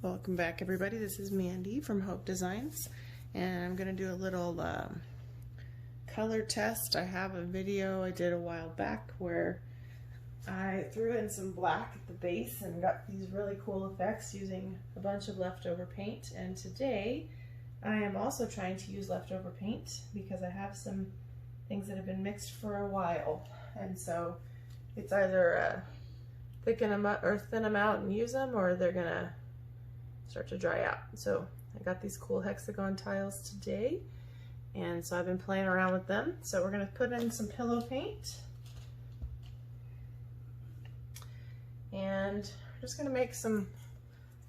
Welcome back, everybody. This is Mandy from Hope Designs, and I'm going to do a little color test. I have a video I did a while back where I threw in some black at the base and got these really cool effects using a bunch of leftover paint. And today I am also trying to use leftover paint because I have some things that have been mixed for a while, and so it's either thicken them up or thin them out and use them, or they're gonna start to dry out. So I got these cool hexagon tiles today, and so I've been playing around with them. So we're gonna put in some pillow paint, and we're just gonna make some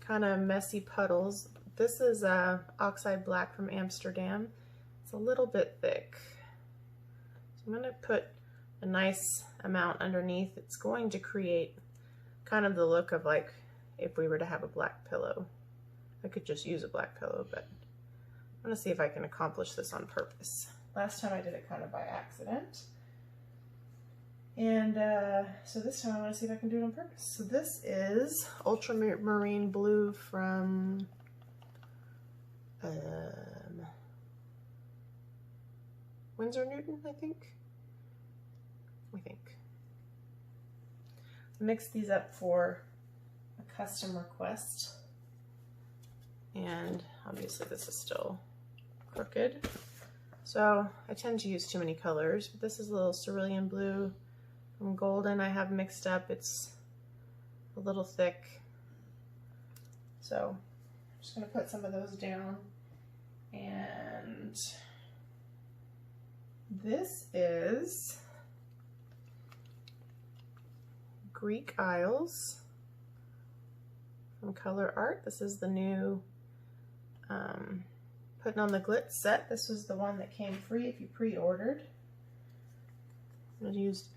kind of messy puddles. This is Oxide black from Amsterdam. It's a little bit thick, so I'm gonna put a nice amount underneath. It's going to create kind of the look of like if we were to have a black pillow. I could just use a black pillow, but I'm gonna see if I can accomplish this on purpose. Last time I did it kind of by accident. And so this time I wanna see if I can do it on purpose. So this is Ultramarine blue from Windsor Newton, I think. I mixed these up for a custom request. And obviously this is still crooked, so I tend to use too many colors, but this is a little cerulean blue from golden I have mixed up. It's a little thick, so I'm just going to put some of those down. And this is Greek Isles from Colourarte. This is the new Puttin on the Glitz set. This was the one that came free if you pre-ordered. I used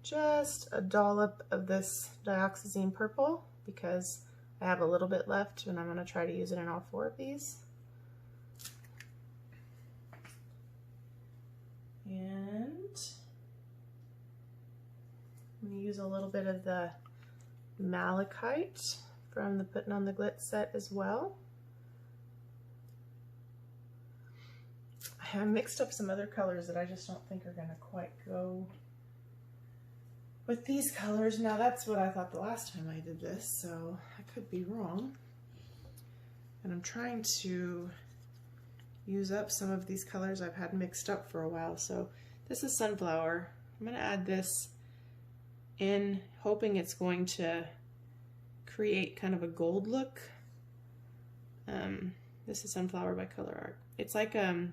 just a dollop of this Dioxazine purple because I have a little bit left, and I'm going to try to use it in all 4 of these. And I'm going to use a little bit of the Malachite from the Puttin on the Glitz set as well. I mixed up some other colors that I just don't think are going to quite go with these colors. Now that's what I thought the last time I did this, so I could be wrong. And I'm trying to use up some of these colors I've had mixed up for a while. So this is Sunflower. I'm going to add this in, hoping it's going to create kind of a gold look. This is Sunflower by Colourarte. It's like a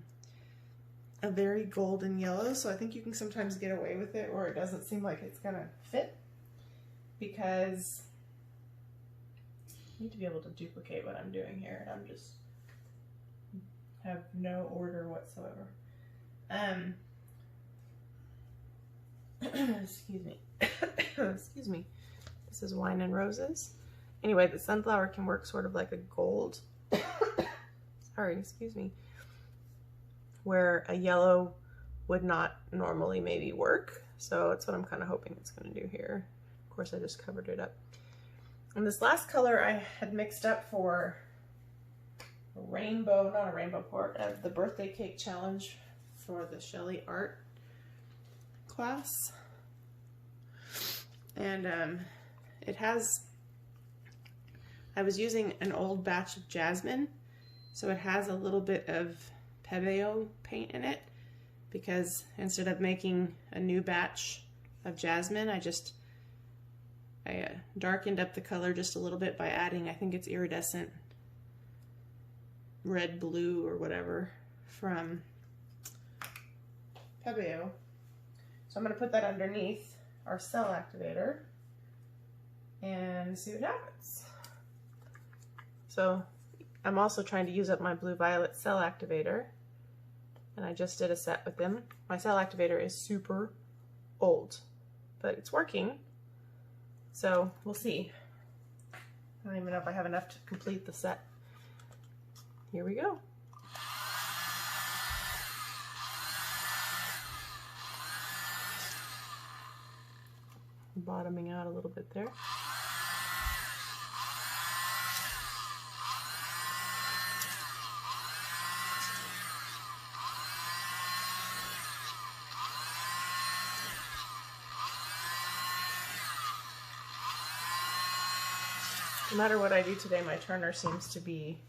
very golden yellow, so I think you can sometimes get away with it, or it doesn't seem like it's gonna fit, because I need to be able to duplicate what I'm doing here, and I'm just have no order whatsoever. Excuse me. Excuse me. This is Wine and Roses. Anyway, the sunflower can work sort of like a gold. Sorry, excuse me. Where a yellow would not normally maybe work. So that's what I'm kind of hoping it's going to do here. Of course, I just covered it up. And this last color I had mixed up for a rainbow, not a rainbow part, of the birthday cake challenge for the Sheleeart class. And it has, I was using an old batch of Jasmine, so it has a little bit of Pebeo paint in it, because instead of making a new batch of Jasmine, I darkened up the color just a little bit by adding, I think it's iridescent red blue or whatever from Pebeo. So I'm going to put that underneath our cell activator and see what happens. So I'm also trying to use up my blue violet cell activator, and I just did a set with them. My cell activator is super old, but it's working, so we'll see. I don't even know if I have enough to complete the set. Here we go. Bottoming out a little bit there. No matter what I do today, my turner seems to be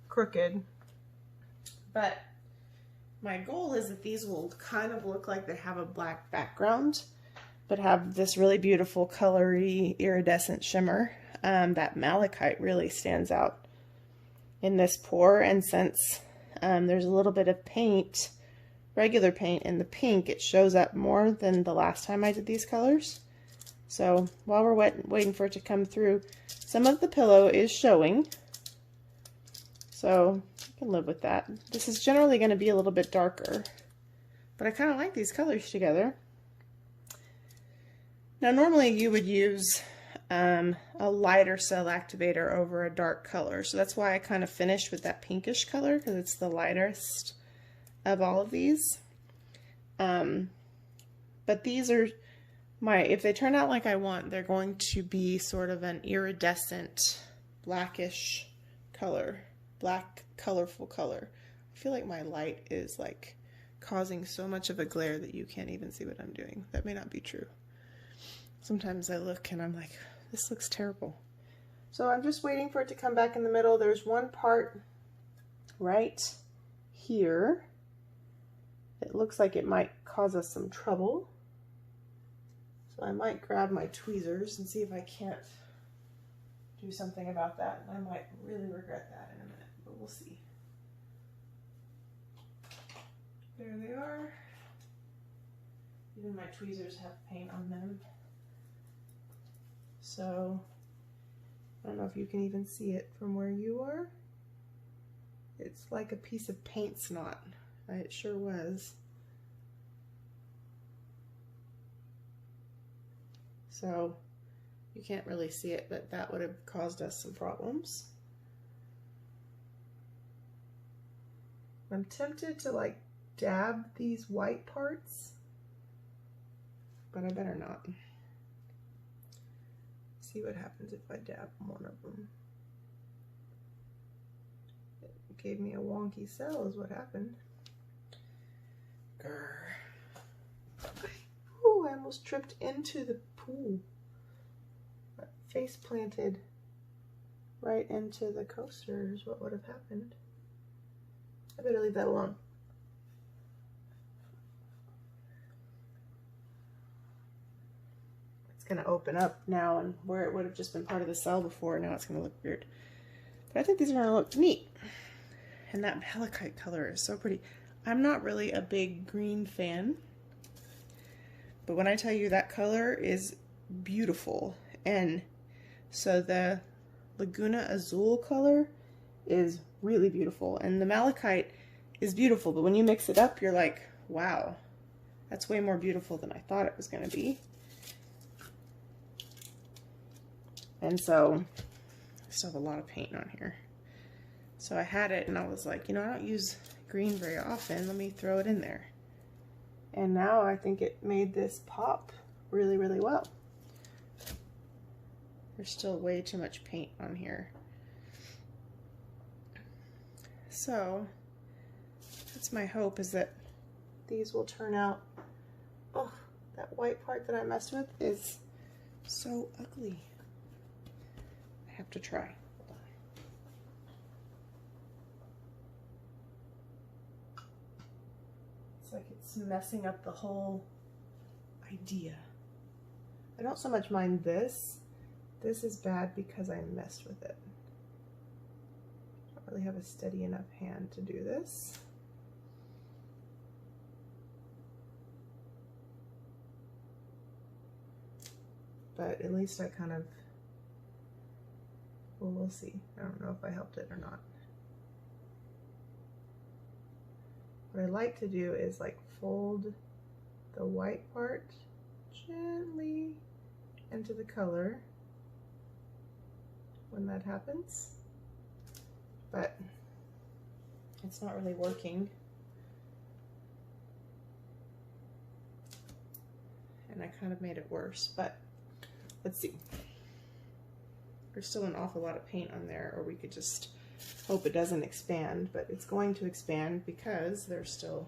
crooked. But my goal is that these will kind of look like they have a black background, but have this really beautiful colory iridescent shimmer. That malachite really stands out in this pour, and since there's a little bit of paint, regular paint in the pink, it shows up more than the last time I did these colors. So while we're waiting for it to come through, some of the pillow is showing, so I can live with that. This is generally going to be a little bit darker, but I kind of like these colors together. Now normally you would use a lighter cell activator over a dark color, so that's why I kind of finished with that pinkish color, because it's the lightest of all of these. But these are if they turn out like I want, they're going to be sort of an iridescent blackish color, black colorful color. I feel like my light is like causing so much of a glare that you can't even see what I'm doing. That may not be true. Sometimes I look and I'm like, this looks terrible. So I'm just waiting for it to come back in the middle. There's one part right here. It looks like it might cause us some trouble. So I might grab my tweezers and see if I can't do something about that. And I might really regret that in a minute, but we'll see. There they are. Even my tweezers have paint on them. So I don't know if you can even see it from where you are. It's like a piece of paint snot. It sure was. So you can't really see it, but that would have caused us some problems. I'm tempted to like dab these white parts, but I better not. See what happens if I dab one of them. It gave me a wonky cell is what happened. Grr. Ooh, I almost tripped into the pool. Face planted right into the coaster is what would have happened. I better leave that alone. It's going to open up now, and where it would have just been part of the cell before, now it's going to look weird. But I think these are going to look neat. And that malachite color is so pretty. I'm not really a big green fan, but when I tell you that color is beautiful, and so the Laguna Azul color is really beautiful, and the malachite is beautiful, but when you mix it up, you're like, wow, that's way more beautiful than I thought it was going to be. And so I still have a lot of paint on here. So I had it and I was like, you know, I don't use green very often, let me throw it in there. And now I think it made this pop really, really well. There's still way too much paint on here. So that's my hope, is that these will turn out. Oh, that white part that I messed with is so ugly. I have to try. Hold on. It's like it's messing up the whole idea. I don't so much mind this. This is bad because I messed with it. I don't really have a steady enough hand to do this. But at least I kind of, well, we'll see. I don't know if I helped it or not. What I like to do is like fold the white part gently into the color when that happens, but it's not really working. And I kind of made it worse, but let's see. There's still an awful lot of paint on there, or we could just hope it doesn't expand, but it's going to expand because there's still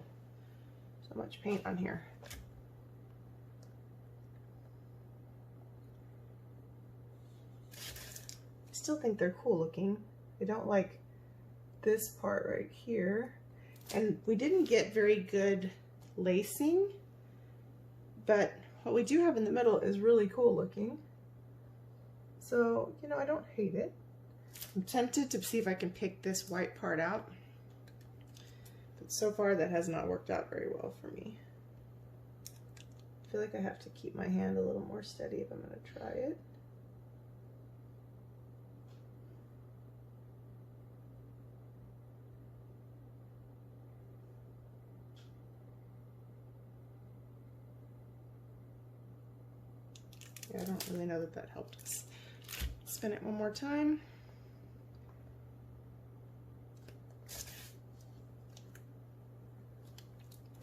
so much paint on here. still think they're cool looking. I don't like this part right here. And we didn't get very good lacing, but what we do have in the middle is really cool looking. So, you know, I don't hate it. I'm tempted to see if I can pick this white part out, but so far that has not worked out very well for me. I feel like I have to keep my hand a little more steady if I'm going to try it. Yeah, I don't really know that that helped us. Spin it one more time.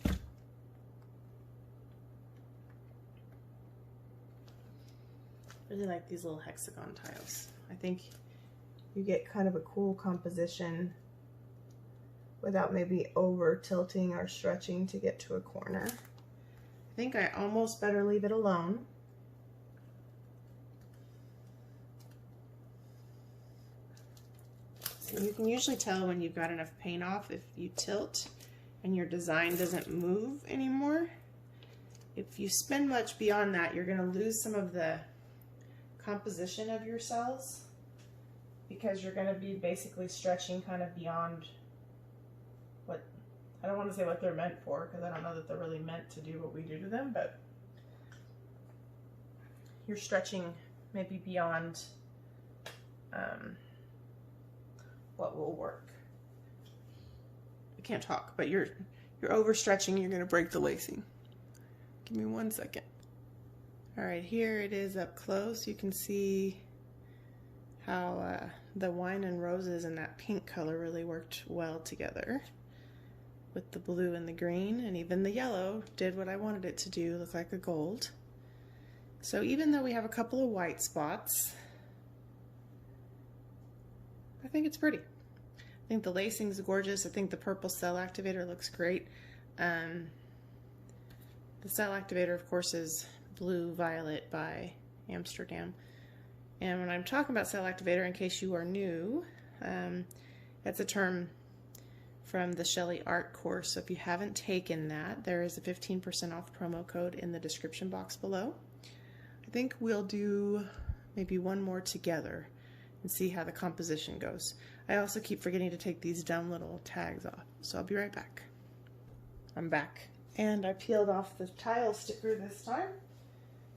I really like these little hexagon tiles. I think you get kind of a cool composition without maybe over tilting or stretching to get to a corner. I think I almost better leave it alone. So you can usually tell when you've got enough paint off if you tilt and your design doesn't move anymore. If you spin much beyond that, you're going to lose some of the composition of your cells because you're going to be basically stretching kind of beyond what, I don't want to say what they're meant for because I don't know that they're really meant to do what we do to them, but you're stretching maybe beyond what will work. I can't talk, but you're overstretching, you're going to break the lacing. Give me 1 second. All right, here it is up close. You can see how the wine and roses and that pink color really worked well together with the blue and the green, and even the yellow did what I wanted it to do, look like a gold. So even though we have a couple of white spots, I think it's pretty. I think the lacing is gorgeous. I think the purple cell activator looks great. The cell activator, of course, is Blue Violet by Amsterdam. And when I'm talking about cell activator, in case you are new, that's a term from the Sheleeart course. So if you haven't taken that, there is a 15% off promo code in the description box below. I think we'll do maybe one more together and see how the composition goes. I also keep forgetting to take these dumb little tags off, so I'll be right back. I'm back, and I peeled off the tile sticker this time.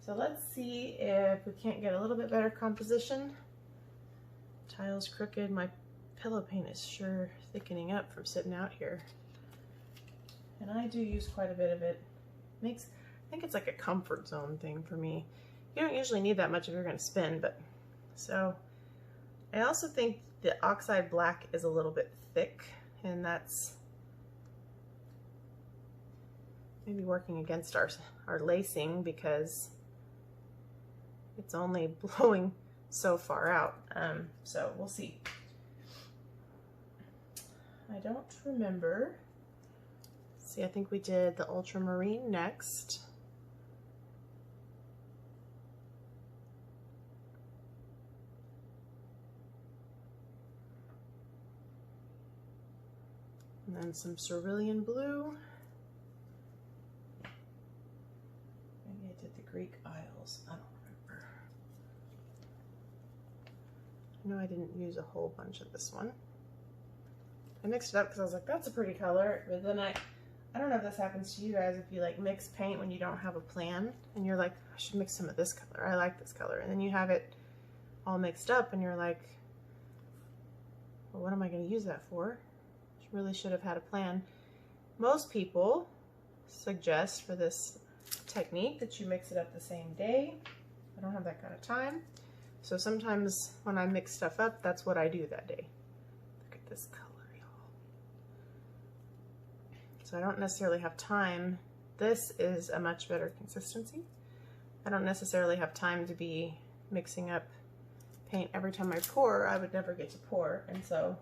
So let's see if we can't get a little bit better composition. Tile's crooked. My pillow paint is sure thickening up from sitting out here. And I do use quite a bit of it. I think it's like a comfort zone thing for me. You don't usually need that much if you're going to spin, but so I also think the Oxide black is a little bit thick, and that's maybe working against our lacing because it's only blowing so far out. So we'll see. I don't remember. See, I think we did the Ultramarine next. And then some Cerulean blue. Maybe I did the Greek Isles. I don't remember. I know I didn't use a whole bunch of this one. I mixed it up because I was like, that's a pretty color. But then I don't know if this happens to you guys, if you like mix paint when you don't have a plan and you're like, I should mix some of this color. I like this color. And then you have it all mixed up and you're like, well, what am I going to use that for? Really should have had a plan. Most people suggest for this technique that you mix it up the same day. I don't have that kind of time. So sometimes when I mix stuff up, that's what I do that day. Look at this color, y'all. So I don't necessarily have time. This is a much better consistency. I don't necessarily have time to be mixing up paint every time I pour. I would never get to pour, and so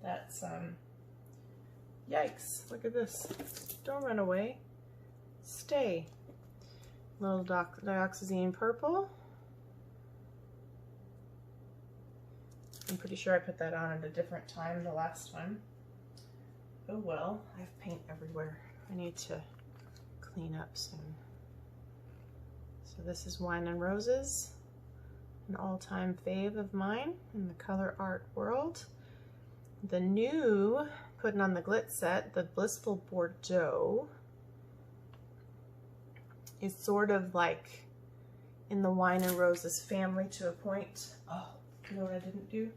that's, yikes, look at this. Don't run away. Stay. Little Dioxazine purple. pretty sure I put that on at a different time the last time. Oh well, I have paint everywhere. I need to clean up soon. So this is Wine and Roses, an all-time fave of mine in the Colourarte world. The new, putting on the Glitz set, the Blissful Bordeaux, is sort of like in the Wine and Roses family to a point. Oh, you know what I didn't do?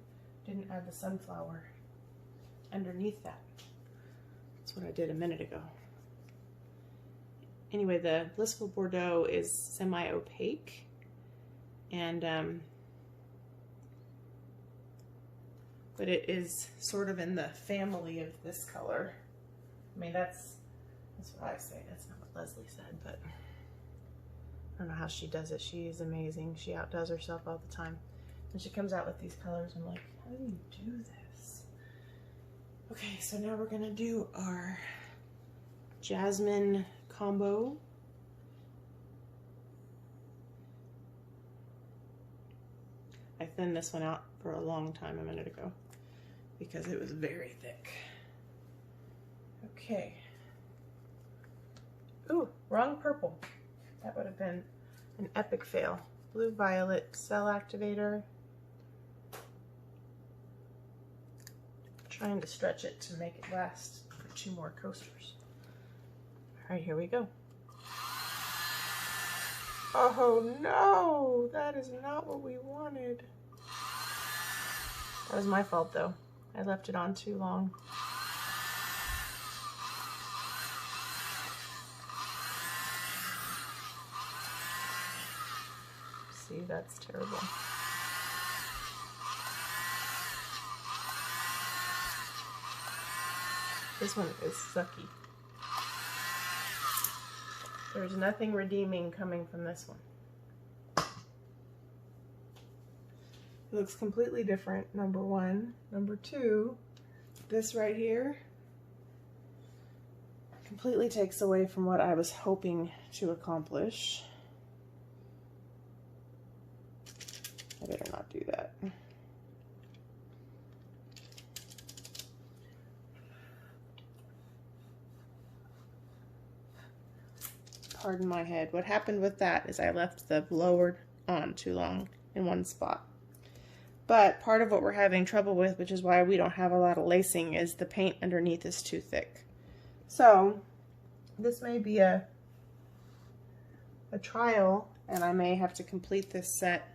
Didn't add the sunflower underneath that. That's what I did a minute ago. Anyway, the Blissful Bordeaux is semi-opaque, and but it is sort of in the family of this color. I mean, that's what I say. That's not what Leslie said, but I don't know how she does it. She is amazing. She outdoes herself all the time. And she comes out with these colors. I'm like, how do you do this? Okay, so now we're gonna do our Jasmine Combo. I thinned this one out for a long time a minute ago because it was very thick. Okay. Ooh, wrong purple. That would have been an epic fail. Blue Violet Cell Activator. Trying to stretch it to make it last for 2 more coasters. All right, here we go. Oh no, that is not what we wanted. That was my fault though. I left it on too long. See, that's terrible. This one is sucky. There's nothing redeeming coming from this one. It looks completely different, number 1. Number 2, this right here completely takes away from what I was hoping to accomplish. I better not do that. Pardon my head. What happened with that is I left the blower on too long in one spot. But part of what we're having trouble with, which is why we don't have a lot of lacing, is the paint underneath is too thick. So this may be a trial, and I may have to complete this set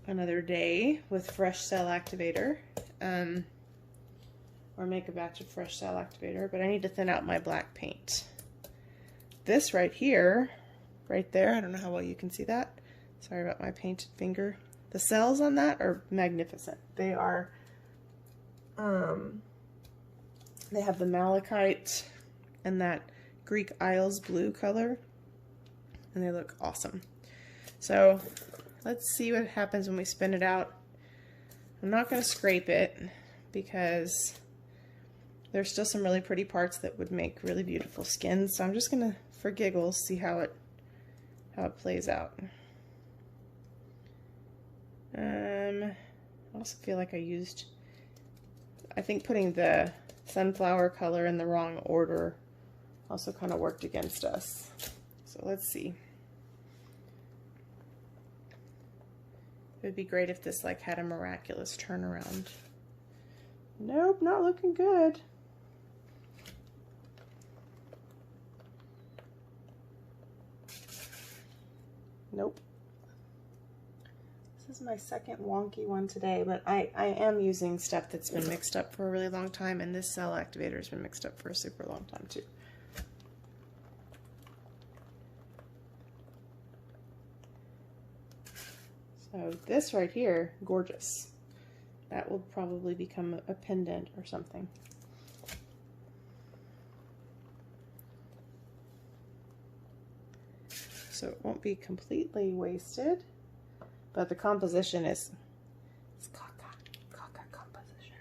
another day with fresh cell activator, or make a batch of fresh cell activator, but I need to thin out my black paint. This right here, right there, I don't know how well you can see that. Sorry about my painted finger. The cells on that are magnificent. They are, they have the malachite and that Greek Isles blue color, and they look awesome. So let's see what happens when we spin it out. I'm not going to scrape it because there's still some really pretty parts that would make really beautiful skins. So I'm just going to, for giggles, see how it plays out. I also feel like I think putting the sunflower color in the wrong order also kind of worked against us. So let's see. It would be great if this like had a miraculous turnaround. Nope, not looking good. Nope. This is my second wonky one today, but I am using stuff that's been mixed up for a really long time, and this cell activator has been mixed up for a super long time too. So this right here, gorgeous. That will probably become a pendant or something. So it won't be completely wasted, but the composition is caca composition.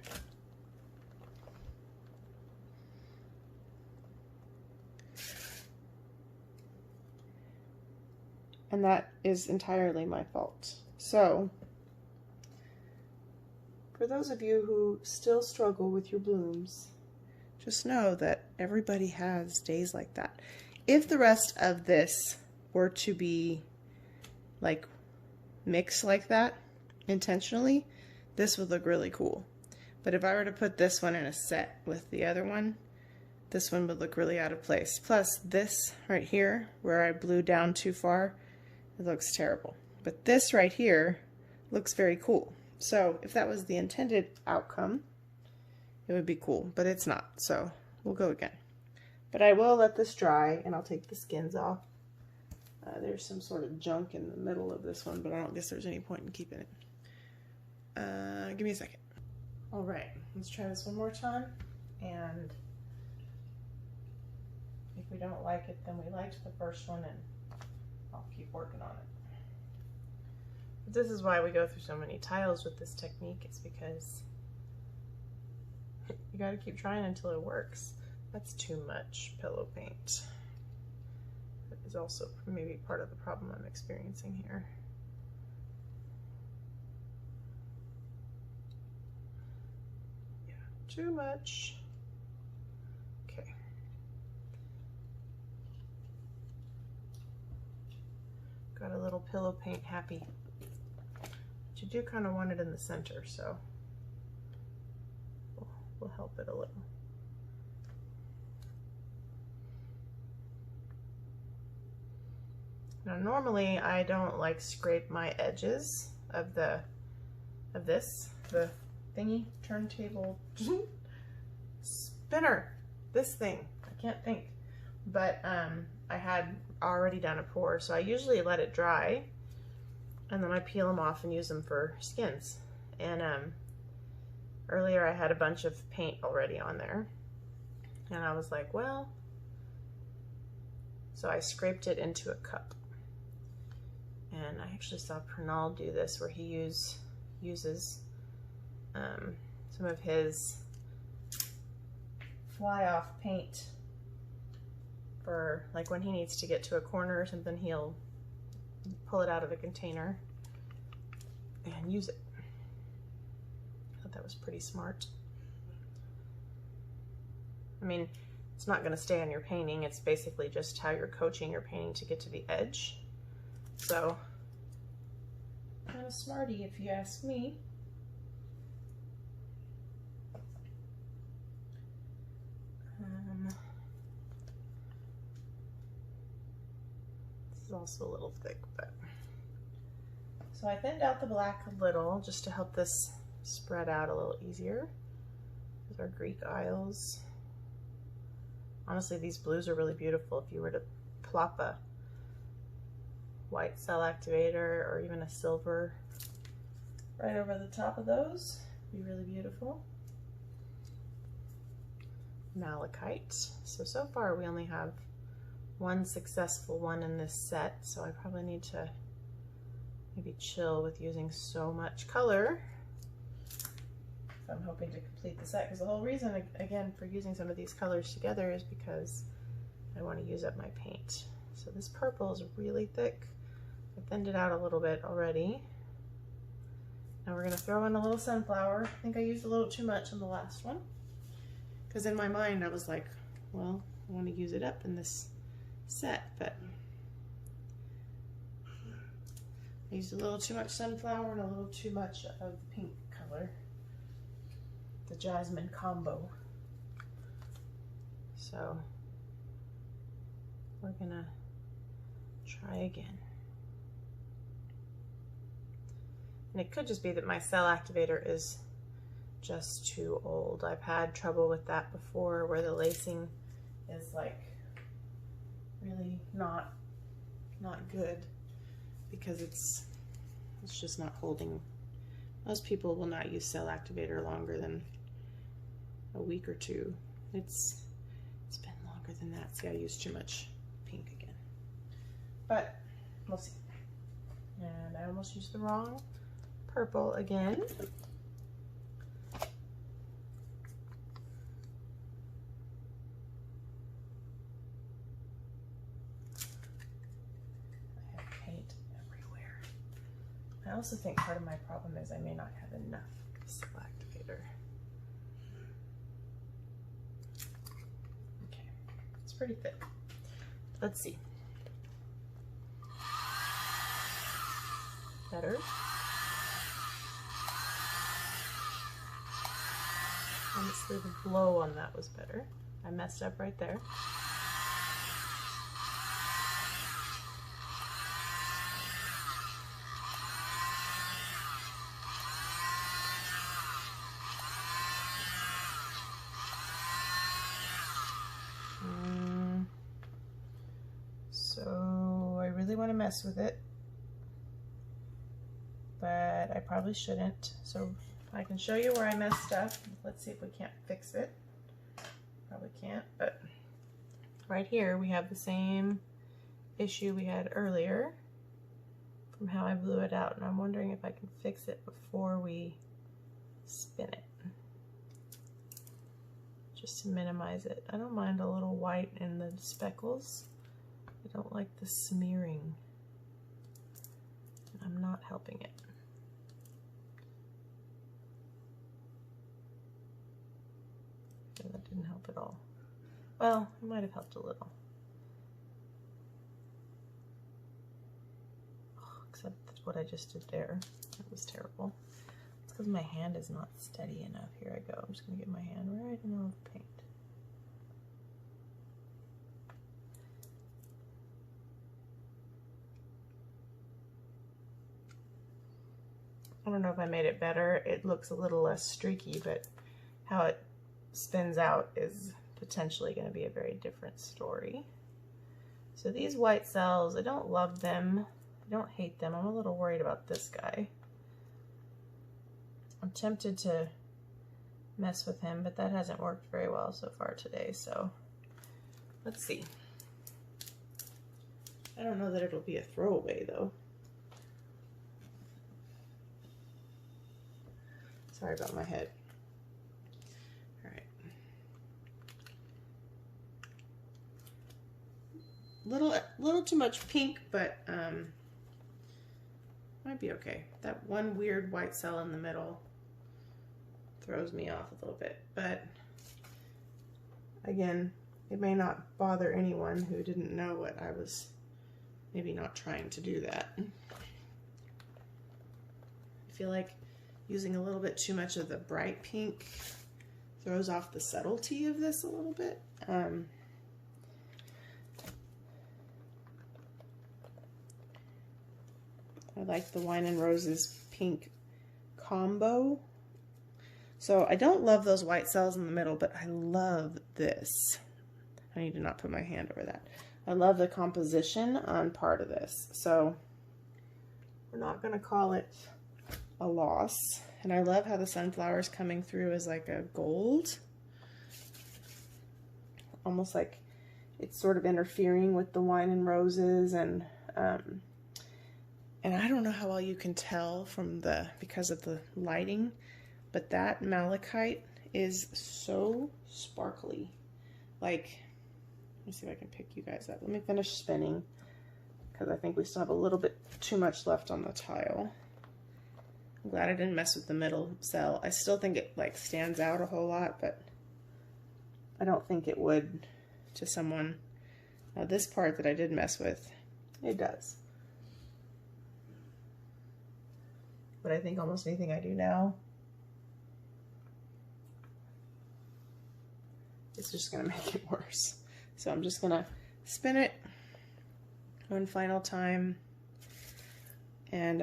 And that is entirely my fault. So for those of you who still struggle with your blooms, just know that everybody has days like that. If the rest of this were to be like mixed like that intentionally, this would look really cool. But if I were to put this one in a set with the other one, this one would look really out of place. Plus this right here, where I blew down too far, it looks terrible. But this right here looks very cool. So if that was the intended outcome, it would be cool, but it's not. So we'll go again. But I will let this dry and I'll take the skins off. There's some sort of junk in the middle of this one, but I don't guess there's any point in keeping it. Give me a second. All right, let's try this one more time. And if we don't like it, then we liked the first one and I'll keep working on it. But this is why we go through so many tiles with this technique. It's because you gotta keep trying until it works. That's too much pillow paint. That is also maybe part of the problem I'm experiencing here. Yeah, too much. Okay. Got a little pillow paint happy. But you do kind of want it in the center, so we'll help it a little. Now normally I don't like scrape my edges of the thingy, turntable spinner, this thing, I can't think. But I had already done a pour, so I usually let it dry and then I peel them off and use them for skins. And earlier I had a bunch of paint already on there and I was like, well, so I scraped it into a cup. And I actually saw Pernal do this where he uses some of his fly off paint for like when he needs to get to a corner or something, he'll pull it out of a container and use it. I thought that was pretty smart. I mean, it's not going to stay on your painting. It's basically just how you're coaching your painting to get to the edge. So, kind of smarty if you ask me. This is also a little thick, but. So I thinned out the black a little just to help this spread out a little easier. These are Greek Isles. Honestly, these blues are really beautiful. If you were to plop a white cell activator or even a silver right over the top of those, it'd be really beautiful. Malachite. So far we only have one successful one in this set, so I probably need to maybe chill with using so much color. I'm hoping to complete the set, because the whole reason, again, for using some of these colors together is because I want to use up my paint. So this purple is really thick. I thinned it out a little bit already. Now we're going to throw in a little sunflower. I think I used a little too much on the last one, because in my mind I was like, well, I want to use it up in this set, but I used a little too much sunflower and a little too much of the pink color, the Jasmine Combo. So we're gonna try again. And it could just be that my cell activator is just too old. I've had trouble with that before, where the lacing is like really not good, because it's just not holding. Most people will not use cell activator longer than a week or two. It's been longer than that. See, I used too much pink again, but we'll see. And I almost used the wrong purple again. I have paint everywhere. I also think part of my problem is I may not have enough cell activator. Okay, it's pretty thick. Let's see. Better. Honestly, the blow on that was better. I messed up right there. So I really want to mess with it, but I probably shouldn't. So I can show you where I messed up. Let's see if we can't fix it. Probably can't, but right here we have the same issue we had earlier from how I blew it out, and I'm wondering if I can fix it before we spin it, just to minimize it. I don't mind a little white in the speckles. I don't like the smearing. I'm not helping it. Okay, that didn't help at all. Well, it might have helped a little. Oh, except what I just did there. That was terrible. It's because my hand is not steady enough. Here I go. I'm just going to get my hand right in all the paint. I don't know if I made it better. It looks a little less streaky, but how it spins out is potentially going to be a very different story. So these white cells, I don't love them. I don't hate them. I'm a little worried about this guy. I'm tempted to mess with him, but that hasn't worked very well so far today, so let's see. I don't know that it'll be a throwaway though. Sorry about my head. All right. Little too much pink, but might be okay. That one weird white cell in the middle throws me off a little bit, but again, it may not bother anyone who didn't know what I was maybe not trying to do that. I feel like using a little bit too much of the bright pink throws off the subtlety of this a little bit. I like the Wine and Roses pink combo. So I don't love those white cells in the middle, but I love this. I need to not put my hand over that. I love the composition on part of this. So we're not going to call it a loss. And I love how the sunflower's coming through as like a gold. Almost like it's sort of interfering with the Wine and Roses, and I don't know how well you can tell from because of the lighting, but that malachite is so sparkly. Like, let me see if I can pick you guys up. Let me finish spinning because I think we still have a little bit too much left on the tile. I'm glad I didn't mess with the middle cell. I still think it like stands out a whole lot, but I don't think it would to someone. Now this part that I did mess with, it does. But I think almost anything I do now, it's just gonna make it worse. So I'm just gonna spin it one final time and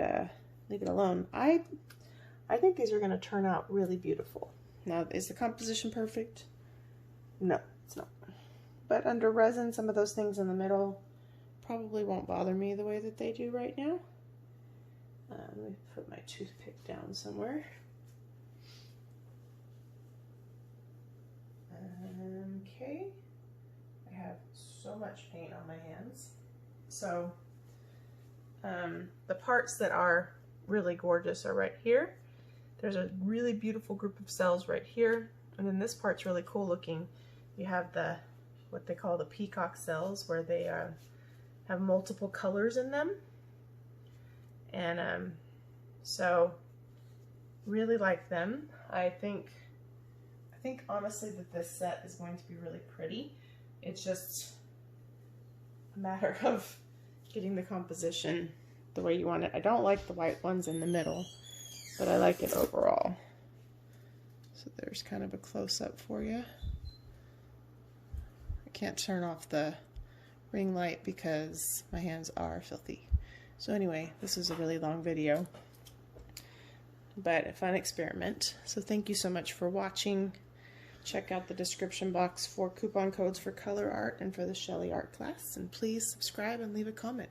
leave it alone. I think these are gonna turn out really beautiful. Now, is the composition perfect? No, it's not. But under resin, some of those things in the middle probably won't bother me the way that they do right now. Let me put my toothpick down somewhere. Okay, I have so much paint on my hands. So the parts that are really gorgeous are right here. There's a really beautiful group of cells right here, and then this part's really cool looking. You have what they call the Peacock Cells, where they have multiple colors in them. And so Really like them. I think honestly that this set is going to be really pretty. It's just a matter of getting the composition the way you want it. I don't like the white ones in the middle, but I like it overall. So there's kind of a close-up for you. I can't turn off the ring light because my hands are filthy. So anyway, this is a really long video, but a fun experiment. So thank you so much for watching. Check out the description box for coupon codes for Colourarte and for the Sheleeart class, and please subscribe and leave a comment.